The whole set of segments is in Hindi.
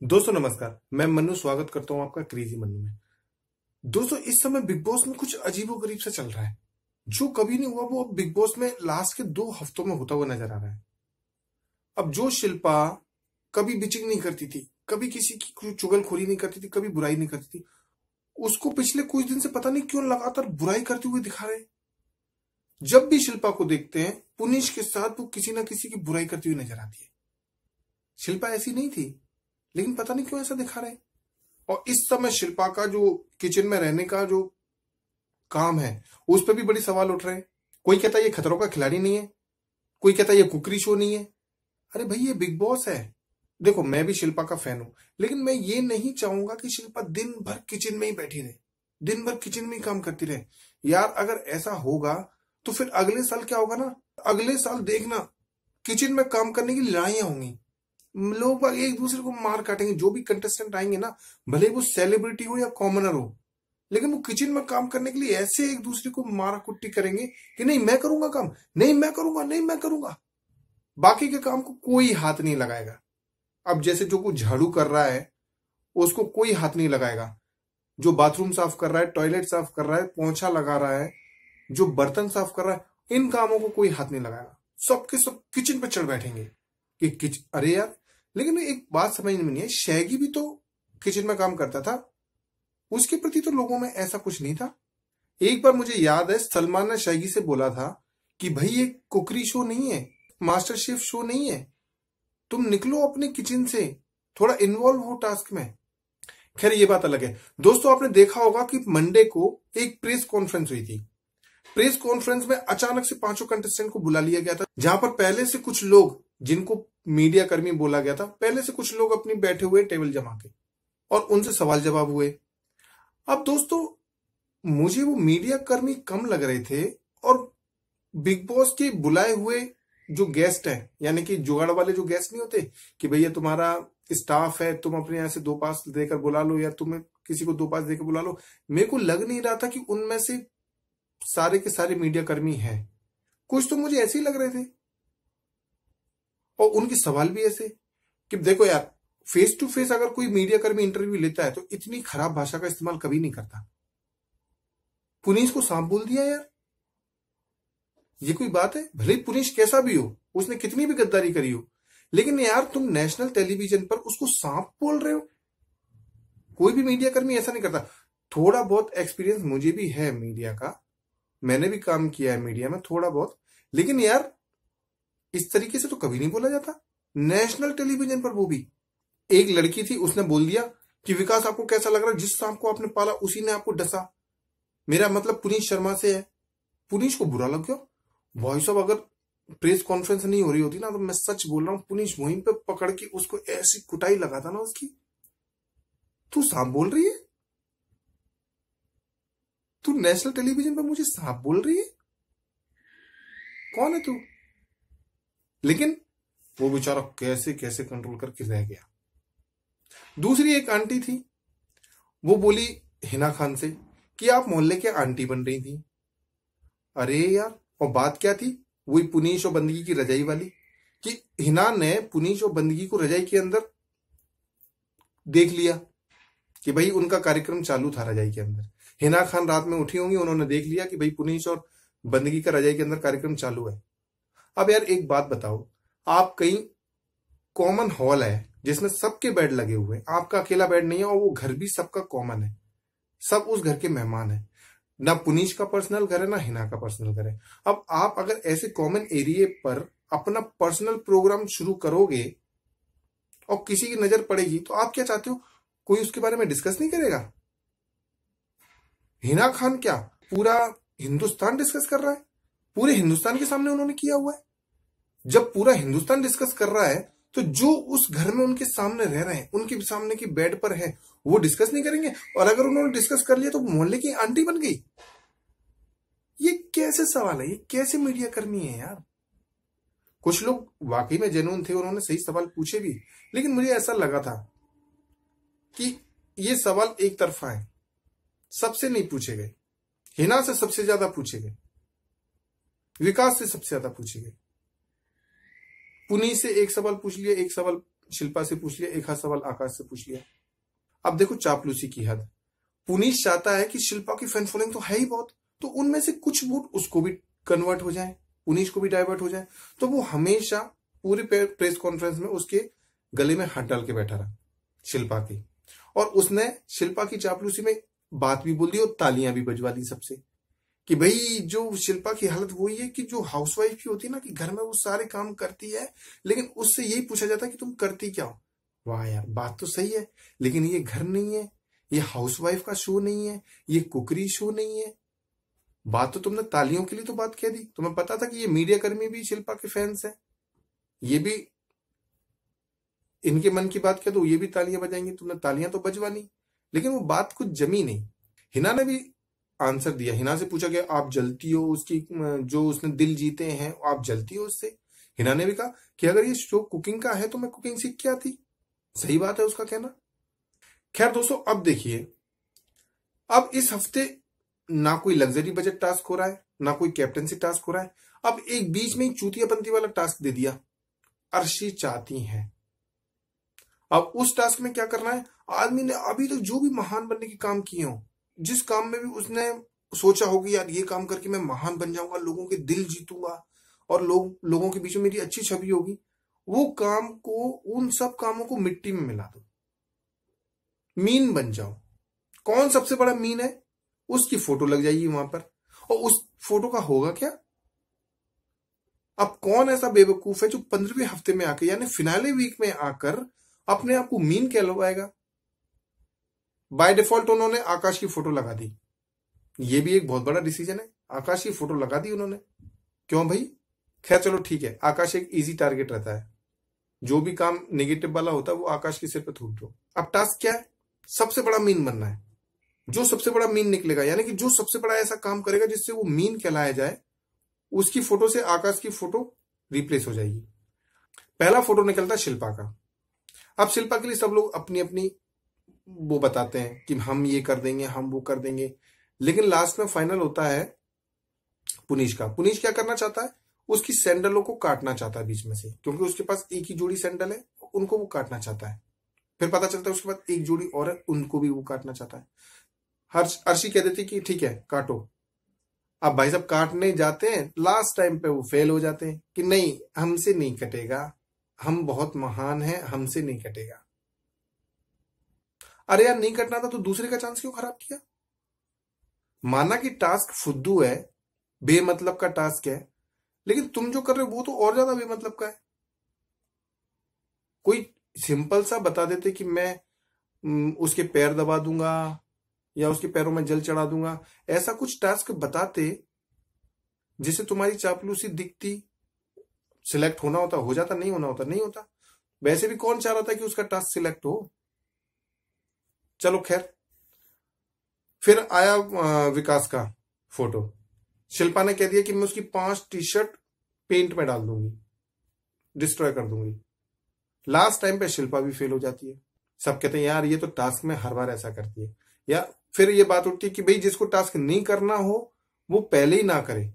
दोस्तों नमस्कार, मैं मन्नू स्वागत करता हूं आपका क्रेजी मन्नू में। दोस्तों इस समय बिग बॉस में कुछ अजीबोगरीब सा चल रहा है। जो कभी नहीं हुआ वो अब बिग बॉस में लास्ट के 2 हफ्तों में होता हुआ नजर आ रहा है। अब जो शिल्पा कभी बिचिंग नहीं करती थी, कभी किसी की कोई चुगलखोरी नहीं करती थी, कभी बुराई नहीं करती थी, उसको पिछले कुछ दिन से पता नहीं क्यों लगातार बुराई करते हुए दिखा रहे हैं। जब भी शिल्पा को देखते हैं पुनीश के साथ वो किसी ना किसी की बुराई करती हुई नजर आती है। शिल्पा ऐसी नहीं थी, लेकिन पता नहीं क्यों ऐसा दिखा रहे हैं। और इस समय शिल्पा का जो किचन में रहने का जो काम है उस पर भी बड़ी सवाल उठ रहे हैं। कोई कहता है ये खतरों का खिलाड़ी नहीं है, कोई कहता है ये कुकरी शो नहीं है। अरे भाई ये बिग बॉस है। देखो मैं भी शिल्पा का फैन हूं, लेकिन मैं ये नहीं चाहूंगा कि शिल्पा दिन भर किचन में ही बैठी रहे, दिन भर किचन में ही काम करती रहे। यार अगर ऐसा होगा तो फिर अगले साल क्या होगा ना, अगले साल देखना किचन में काम करने की लड़ाइयां होंगी। लोग बाग एक दूसरे को मार काटेंगे। जो भी कंटेस्टेंट आएंगे ना, भले वो सेलिब्रिटी हो या कॉमनर हो, लेकिन वो किचन में काम करने के लिए ऐसे एक दूसरे को मारा कुट्टी करेंगे कि नहीं मैं करूंगा काम, नहीं मैं करूंगा, नहीं मैं करूंगा। बाकी के काम को कोई हाथ नहीं लगाएगा। अब जैसे जो कुछ झाड़ू कर रहा है उसको कोई हाथ नहीं लगाएगा, जो बाथरूम साफ कर रहा है, टॉयलेट साफ कर रहा है, पोंछा लगा रहा है, जो बर्तन साफ कर रहा है, इन कामों को कोई हाथ नहीं लगाएगा। सबके सब किचन पे चढ़ बैठेंगे कि अरे यार, लेकिन एक बात समझ में नहीं है, शैगी भी तो किचन में काम करता था, उसके प्रति तो लोगों में ऐसा कुछ नहीं था। एक बार मुझे याद है सलमान ने शैगी से बोला था कि भाई ये कुकरी शो नहीं है, मास्टर शेफ शो नहीं है, तुम निकलो अपने किचन से, थोड़ा इन्वॉल्व हो टास्क में। खैर ये बात अलग है। दोस्तों आपने देखा होगा कि मंडे को एक प्रेस कॉन्फ्रेंस हुई थी। प्रेस कॉन्फ्रेंस में अचानक से 5 कंटेस्टेंट को बुला लिया गया था, जहां पर पहले से कुछ लोग, जिनको मीडिया कर्मी बोला गया था, पहले से कुछ लोग अपनी बैठे हुए टेबल जमा के और उनसे सवाल जवाब हुए। अब दोस्तों मुझे वो मीडिया कर्मी कम लग रहे थे और बिग बॉस के बुलाए हुए जो गेस्ट हैं, यानी कि जुगाड़ वाले जो गेस्ट नहीं होते कि भैया तुम्हारा स्टाफ है, तुम अपने यहाँ से 2 पास देकर बुला लो या तुम्हें किसी को 2 पास देकर बुला लो, मेरे को लग नहीं रहा था कि उनमें से सारे के सारे मीडिया कर्मी हैं। कुछ तो मुझे ऐसे ही लग रहे थे और उनके सवाल भी ऐसे कि देखो यार, फेस टू फेस अगर कोई मीडिया कर्मी इंटरव्यू लेता है तो इतनी खराब भाषा का इस्तेमाल कभी नहीं करता। पुनीश को सांप बोल दिया यार, ये कोई बात है? भले ही पुनीश कैसा भी हो, उसने कितनी भी गद्दारी करी हो, लेकिन यार तुम नेशनल टेलीविजन पर उसको सांप बोल रहे हो। कोई भी मीडिया कर्मी ऐसा नहीं करता। थोड़ा बहुत एक्सपीरियंस मुझे भी है मीडिया का, मैंने भी काम किया है मीडिया में थोड़ा बहुत, लेकिन यार इस तरीके से तो कभी नहीं बोला जाता नेशनल टेलीविजन पर। वो भी एक लड़की थी, उसने बोल दिया कि विकास आपको कैसा लग रहा है, जिस सांप को आपने पाला उसी ने आपको डसा, मेरा मतलब पुनीश शर्मा से है। पुनीश को बुरा लग गया। भाई साहब अगर प्रेस कॉन्फ्रेंस नहीं हो रही होती ना, तो मैं सच बोल रहा हूं पुनीश वहीं पे पकड़ के उसको ऐसी कुटाई लगाता ना उसकी। तू सांप बोल रही है, तू नेशनल टेलीविजन पर मुझे सांप बोल रही है, कौन है तू? लेकिन वो बेचारा कैसे कैसे कंट्रोल करके रह गया। दूसरी एक आंटी थी, वो बोली हिना खान से कि आप मोहल्ले के आंटी बन रही थी। अरे यार, और बात क्या थी? वही पुनीश और बंदगी की रजाई वाली, कि हिना ने पुनीश और बंदगी को रजाई के अंदर देख लिया कि भाई उनका कार्यक्रम चालू था रजाई के अंदर। हिना खान रात में उठी होंगी, उन्होंने देख लिया कि भाई पुनीश और बंदगी का रजाई के अंदर कार्यक्रम चालू है। अब यार एक बात बताओ, आप कहीं कॉमन हॉल है जिसमें सबके बेड लगे हुए हैं, आपका अकेला बेड नहीं है, और वो घर भी सबका कॉमन है, सब उस घर के मेहमान है, ना पुनीश का पर्सनल घर है ना हिना का पर्सनल घर है। अब आप अगर ऐसे कॉमन एरिया पर अपना पर्सनल प्रोग्राम शुरू करोगे और किसी की नजर पड़ेगी, तो आप क्या चाहते हो, कोई उसके बारे में डिस्कस नहीं करेगा? हिना खान क्या पूरा हिंदुस्तान डिस्कस कर रहा है? पूरे हिंदुस्तान के सामने उन्होंने किया हुआ है। जब पूरा हिंदुस्तान डिस्कस कर रहा है तो जो उस घर में उनके सामने रह रहे हैं, उनके सामने की बेड पर है, वो डिस्कस नहीं करेंगे? और अगर उन्होंने डिस्कस कर लिया तो मोहल्ले की आंटी बन गई। ये कैसे सवाल है? ये कैसे मीडिया कर्मी है यार? कुछ लोग वाकई में जेन्युइन थे, उन्होंने सही सवाल पूछे भी, लेकिन मुझे ऐसा लगा था कि ये सवाल एक तरफा है, सबसे नहीं पूछे गए। हिना से सबसे ज्यादा पूछे गए, विकास से सबसे ज्यादा पूछे गए, पुनीश से एक सवाल पूछ लिया, एक सवाल शिल्पा से पूछ लिया, एक आध सवाल आकाश से पूछ लिया। अब देखो चापलूसी की हद। पुनीश चाहता है कि शिल्पा की फैन फॉलोइंग तो है ही बहुत, तो उनमें से कुछ वोट उसको भी कन्वर्ट हो जाए, पुनीश को भी डाइवर्ट हो जाए। तो वो हमेशा पूरी प्रेस कॉन्फ्रेंस में उसके गले में हाथ डाल के बैठा रहा शिल्पा की, और उसने शिल्पा की चापलूसी में बात भी बोल दी और तालियां भी बजवा दी सबसे, कि भाई जो शिल्पा की हालत वही है कि जो हाउसवाइफ की होती है ना, कि घर में वो सारे काम करती है, लेकिन उससे यही पूछा जाता है कि तुम करती क्या हो। वाह यार, बात तो सही है, लेकिन ये घर नहीं है, ये हाउसवाइफ का शो नहीं है, ये कुकरी शो नहीं है। बात तो तुमने तालियों के लिए तो बात कह दी, तुम्हें पता था कि ये मीडिया कर्मी भी शिल्पा के फैंस हैं, ये भी इनके मन की बात कह दो ये भी तालियां बजाएंगे, तुमने तालियां तो बजवानी, लेकिन वो बात कुछ जमी नहीं। हिना ने भी आंसर दिया। हिना से पूछा गया आप जलती हो उसकी, जो उसने दिल जीते हैं आप जलती हो उससे। हिना ने भी कहा कि अगर ये शो कुकिंग का है तो मैं कुकिंग सीख के आती। सही बात है उसका कहना। खैर दोस्तों, अब देखिए, अब इस हफ्ते ना कोई लग्जरी बजट टास्क हो रहा है, ना कोई कैप्टनसी टास्क हो रहा है। अब एक बीच में ही चूतियापंती वाला टास्क दे दिया। अर्शी चाहती है, अब उस टास्क में क्या करना है, आदमी ने अभी तक जो भी महान बनने के काम किए हो, जिस काम में भी उसने सोचा होगी यार ये काम करके मैं महान बन जाऊंगा, लोगों के दिल जीतूंगा और लोगों के बीच में मेरी अच्छी छवि होगी, वो काम को, उन सब कामों को मिट्टी में मिला दो, मीन बन जाओ। कौन सबसे बड़ा मीन है, उसकी फोटो लग जाएगी वहां पर, और उस फोटो का होगा क्या। अब कौन ऐसा बेवकूफ है जो 15वें हफ्ते में आकर, यानी फिनाले वीक में आकर अपने आप को मीन कहलवाएगा। बाय डिफॉल्ट उन्होंने आकाश की फोटो लगा दी, ये भी एक बहुत बड़ा डिसीजन है, आकाश की फोटो लगा दी उन्होंने। क्यों भाई, खैर चलो ठीक है, आकाश एक इजी टारगेट रहता है, जो भी काम नेगेटिव वाला होता है वो आकाश के सिर पे थूक दो। अब टास्क क्या है, सबसे बड़ा मीन बनना है। जो सबसे बड़ा मीन निकलेगा, यानी कि जो सबसे बड़ा ऐसा काम करेगा जिससे वो मीन कहलाया जाए, उसकी फोटो से आकाश की फोटो रिप्लेस हो जाएगी। पहला फोटो निकलता है शिल्पा का। अब शिल्पा के लिए सब लोग अपनी अपनी वो बताते हैं कि हम ये कर देंगे, हम वो कर देंगे, लेकिन लास्ट में फाइनल होता है पुनीश का। पुनीश क्या करना चाहता है, उसकी सैंडलों को काटना चाहता है बीच में से, क्योंकि उसके पास एक ही जोड़ी सैंडल है, उनको वो काटना चाहता है। फिर पता चलता है उसके बाद एक जोड़ी और है, उनको भी वो काटना चाहता है। अर्शी कह देती कि ठीक है काटो। अब भाई साहब काटने जाते हैं, लास्ट टाइम पे वो फेल हो जाते हैं कि नहीं हमसे नहीं कटेगा, हम बहुत महान हैं, हमसे नहीं कटेगा। अरे यार नहीं कटना था तो दूसरे का चांस क्यों खराब किया। माना कि टास्क फुद्दू है, बेमतलब का टास्क है, लेकिन तुम जो कर रहे हो वो तो और ज्यादा बेमतलब का है। कोई सिंपल सा बता देते कि मैं उसके पैर दबा दूंगा या उसके पैरों में जल चढ़ा दूंगा, ऐसा कुछ टास्क बताते जिससे तुम्हारी चापलूसी दिखती। सिलेक्ट होना होता हो जाता, नहीं होना होता नहीं होता। वैसे भी कौन चाह रहा था कि उसका टास्क सिलेक्ट हो। चलो खैर, फिर आया विकास का फोटो। शिल्पा ने कह दिया कि मैं उसकी 5 टी-शर्ट पेंट में डाल दूंगी, डिस्ट्रॉय कर दूंगी। लास्ट टाइम पे शिल्पा भी फेल हो जाती है। सब कहते हैं यार ये तो टास्क में हर बार ऐसा करती है। या फिर ये बात उठती है कि भाई जिसको टास्क नहीं करना हो वो पहले ही ना करे,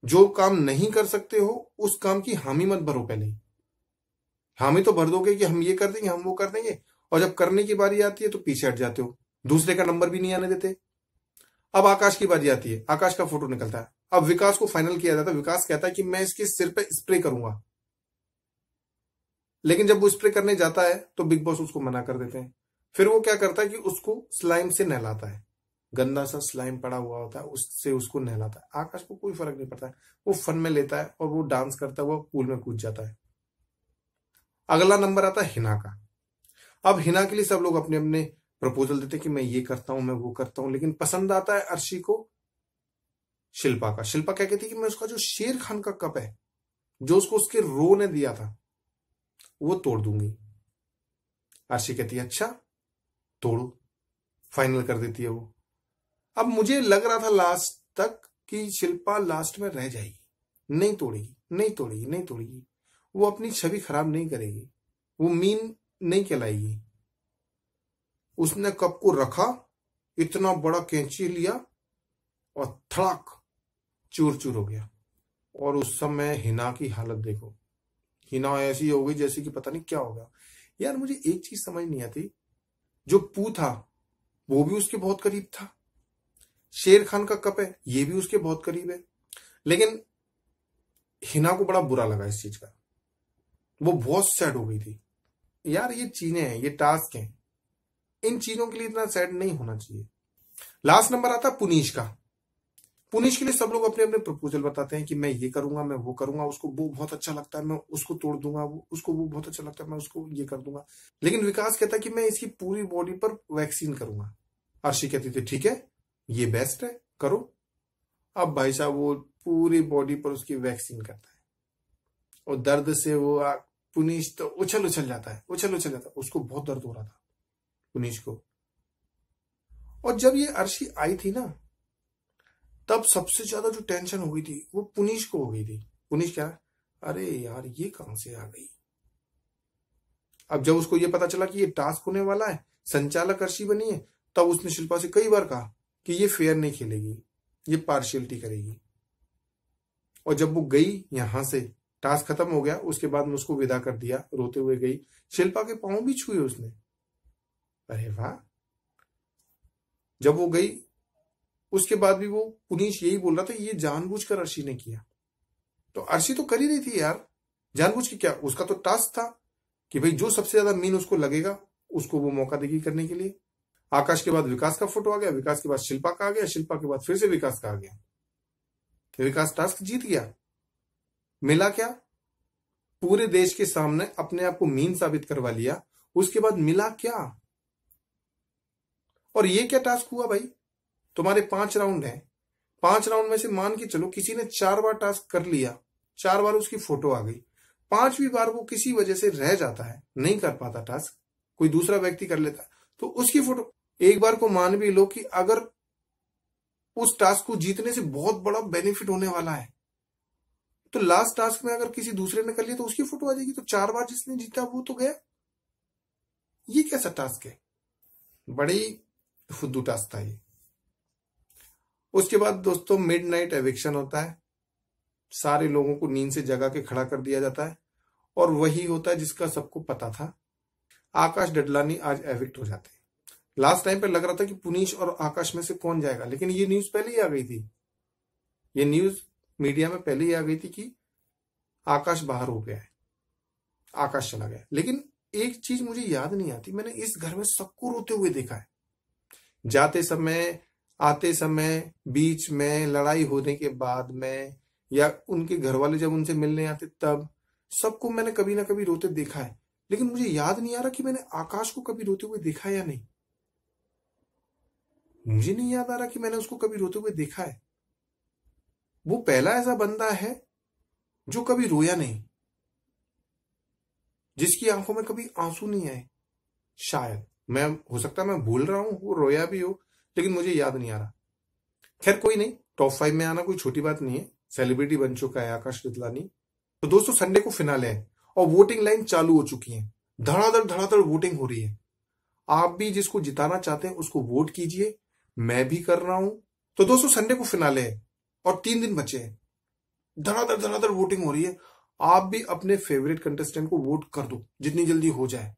जो काम नहीं कर सकते हो उस काम की हामी मत भरो। पहले ही हामी तो भर दोगे कि हम ये कर देंगे, हम वो कर देंगे, और जब करने की बारी आती है तो पीछे हट जाते हो, दूसरे का नंबर भी नहीं आने देते। अब आकाश की बारी आती है, आकाश का फोटो निकलता है। अब विकास को फाइनल किया जाता है। विकास कहता है कि मैं इसके सिर पे स्प्रे करूंगा, लेकिन जब वो स्प्रे करने जाता है तो बिग बॉस उसको मना कर देते हैं। फिर वो क्या करता है कि उसको स्लाइम से नहलाता है, गंदा सा स्लाइम पड़ा हुआ होता है उससे उसको नहलाता है। आकाश को कोई फर्क नहीं पड़ता है, वो फन में लेता है और वो डांस करता है, वो पूल में कूद जाता है। अगला नंबर आता है हिना का। अब हिना के लिए सब लोग अपने अपने प्रपोजल देते हैं कि मैं ये करता हूं, मैं वो करता हूं, लेकिन पसंद आता है अर्शी को शिल्पा का। शिल्पा क्या कहती है कि मैं उसका जो शेर खान का कप है जो उसको उसके रो ने दिया था वो तोड़ दूंगी। अर्शी कहती है अच्छा तोड़ो, फाइनल कर देती है वो। अब मुझे लग रहा था लास्ट तक कि शिल्पा लास्ट में रह जाएगी, नहीं तोड़ेगी, नहीं तोड़ेगी, नहीं तोड़ेगी, वो अपनी छवि खराब नहीं करेगी, वो मीन नहीं कहलाएगी। उसने कप को रखा, इतना बड़ा कैंची लिया और थड़क चूर चूर हो गया। और उस समय हिना की हालत देखो, हिना ऐसी हो गई जैसे कि पता नहीं क्या होगा। यार मुझे एक चीज समझ नहीं आती, जो पू था वो भी उसके बहुत करीब था, शेर खान का कप है ये भी उसके बहुत करीब है, लेकिन हिना को बड़ा बुरा लगा इस चीज का, वो बहुत सैड हो गई थी। यार ये चीजें हैं, ये टास्क हैं, इन चीजों के लिए इतना सैड नहीं होना चाहिए। लास्ट नंबर आता पुनीश का। पुनीश के लिए सब लोग अपने अपने प्रपोजल बताते हैं कि मैं ये करूंगा, मैं वो करूंगा, उसको वो बहुत अच्छा लगता है मैं उसको तोड़ दूंगा, उसको वो बहुत अच्छा लगता है मैं उसको ये कर दूंगा। लेकिन विकास कहता है कि मैं इसकी पूरी बॉडी पर वैक्सीन करूंगा। अर्शी कहती थी ठीक है ये बेस्ट है करो। अब भाई साहब वो पूरी बॉडी पर उसकी वैक्सीन करता है और दर्द से वो पुनीश तो उछल उछल जाता है, उछल उछल जाता है, उसको बहुत दर्द हो रहा था पुनीश को। और जब ये अर्शी आई थी ना, तब सबसे ज्यादा जो टेंशन हो गई थी वो पुनीश को हो गई थी। पुनीश क्या, अरे यार ये कहां से आ गई। अब जब उसको ये पता चला कि ये टास्क होने वाला है, संचालक अर्शी बनी है, तब उसने शिल्पा से कई बार कहा कि ये फेयर नहीं खेलेगी, ये पार्शियलिटी करेगी। और जब वो गई यहां से, टास्क खत्म हो गया, उसके बाद में उसको विदा कर दिया, रोते हुए गई, शिल्पा के पांव भी छुए उसने। अरे वाह। जब वो गई उसके बाद भी वो पुनीश यही बोल रहा था ये जानबूझकर अर्शी ने किया। तो अर्शी तो कर ही रही थी यार जानबूझ के, क्या उसका तो टास्क था कि भाई जो सबसे ज्यादा मीन उसको लगेगा उसको वो मौका देगी करने के लिए। आकाश के बाद विकास का फोटो आ गया, विकास के बाद शिल्पा का आ गया, शिल्पा के बाद फिर से विकास का आ गया। विकास टास्क जीत गया। मिला क्या, पूरे देश के सामने अपने आप को मीन साबित करवा लिया। उसके बाद मिला क्या, और ये क्या टास्क हुआ भाई, तुम्हारे 5 राउंड हैं, 5 राउंड में से मान के चलो किसी ने 4 बार टास्क कर लिया, 4 बार उसकी फोटो आ गई, 5वीं बार वो किसी वजह से रह जाता है, नहीं कर पाता टास्क, कोई दूसरा व्यक्ति कर लेता है, तो उसकी फोटो एक बार को मान भी लो कि अगर उस टास्क को जीतने से बहुत बड़ा बेनिफिट होने वाला है, तो लास्ट टास्क में अगर किसी दूसरे ने कर लिया तो उसकी फोटो आ जाएगी, तो 4 बार जिसने जीता वो तो गया। ये कैसा टास्क है, बड़ी फुद्दू टास्क था ये। उसके बाद दोस्तों मिडनाइट एविक्शन होता है, सारे लोगों को नींद से जगा के खड़ा कर दिया जाता है, और वही होता है जिसका सबको पता था, आकाश डडलानी आज एविक्ट हो जाते हैं। लास्ट टाइम पे लग रहा था कि पुनीश और आकाश में से कौन जाएगा, लेकिन ये न्यूज पहले ही आ गई थी, ये न्यूज मीडिया में पहले ही आ गई थी कि आकाश बाहर हो गया है, आकाश चला गया। लेकिन एक चीज मुझे याद नहीं आती, मैंने इस घर में सबको रोते हुए देखा है, जाते समय, आते समय, बीच में, लड़ाई होने के बाद में, या उनके घर वाले जब उनसे मिलने आते तब, सबको मैंने कभी ना कभी रोते देखा है। लेकिन मुझे याद नहीं आ रहा कि मैंने आकाश को कभी रोते हुए देखा है या नहीं, मुझे नहीं याद आ रहा कि मैंने उसको कभी रोते हुए देखा है। वो पहला ऐसा बंदा है जो कभी रोया नहीं, जिसकी आंखों में कभी आंसू नहीं आए। शायद मैं, हो सकता है मैं भूल रहा हूं, वो रोया भी हो, लेकिन मुझे याद नहीं आ रहा। खैर कोई नहीं, टॉप 5 में आना कोई छोटी बात नहीं है, सेलिब्रिटी बन चुका है आकाश डडलानी। तो दोस्तों संडे को फिनाले है और वोटिंग लाइन चालू हो चुकी है, धड़ाधड़ वोटिंग हो रही है। आप भी जिसको जिताना चाहते हैं उसको वोट कीजिए, मैं भी कर रहा हूं। तो दोस्तों संडे को फिनाले है और 3 दिन बचे हैं, धड़ाधड़ वोटिंग हो रही है। आप भी अपने फेवरेट कंटेस्टेंट को वोट कर दो जितनी जल्दी हो जाए,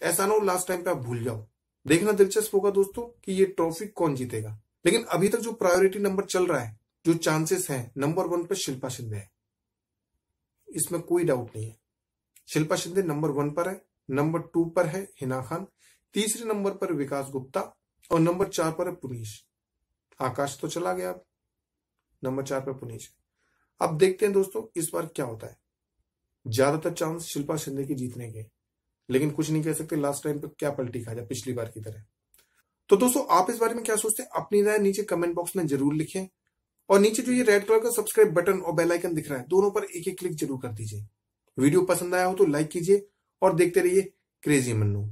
ऐसा ना हो लास्ट टाइम पे आप भूल जाओ। देखना दिलचस्प होगा दोस्तों कि ये ट्रॉफी कौन जीतेगा। लेकिन अभी तक जो प्रायोरिटी नंबर चल रहा है, जो चांसेस हैं, नंबर 1 पे शिल्पा शिंदे है, इसमें कोई डाउट नहीं है। शिल्पा शिंदे नंबर 1 पर है, नंबर 2 पर है हिना खान, तीसरे नंबर पर विकास गुप्ता, और नंबर 4 पर है पुनीश। आकाश तो चला गया, अब नंबर 4 पर पुनीश। अब देखते हैं दोस्तों इस बार क्या होता है। ज्यादातर चांस शिल्पा शिंदे के जीतने के, लेकिन कुछ नहीं कह सकते, लास्ट टाइम पे क्या पलटी खा जाए पिछली बार की तरह। तो दोस्तों आप इस बारे में क्या सोचते हैं, अपनी राय नीचे कमेंट बॉक्स में जरूर लिखें, और नीचे जो ये रेड कलर का सब्सक्राइब बटन और बेल आइकन दिख रहा है, दोनों पर एक क्लिक जरूर कर दीजिए। वीडियो पसंद आया हो तो लाइक कीजिए और देखते रहिए क्रेजी मन्नू।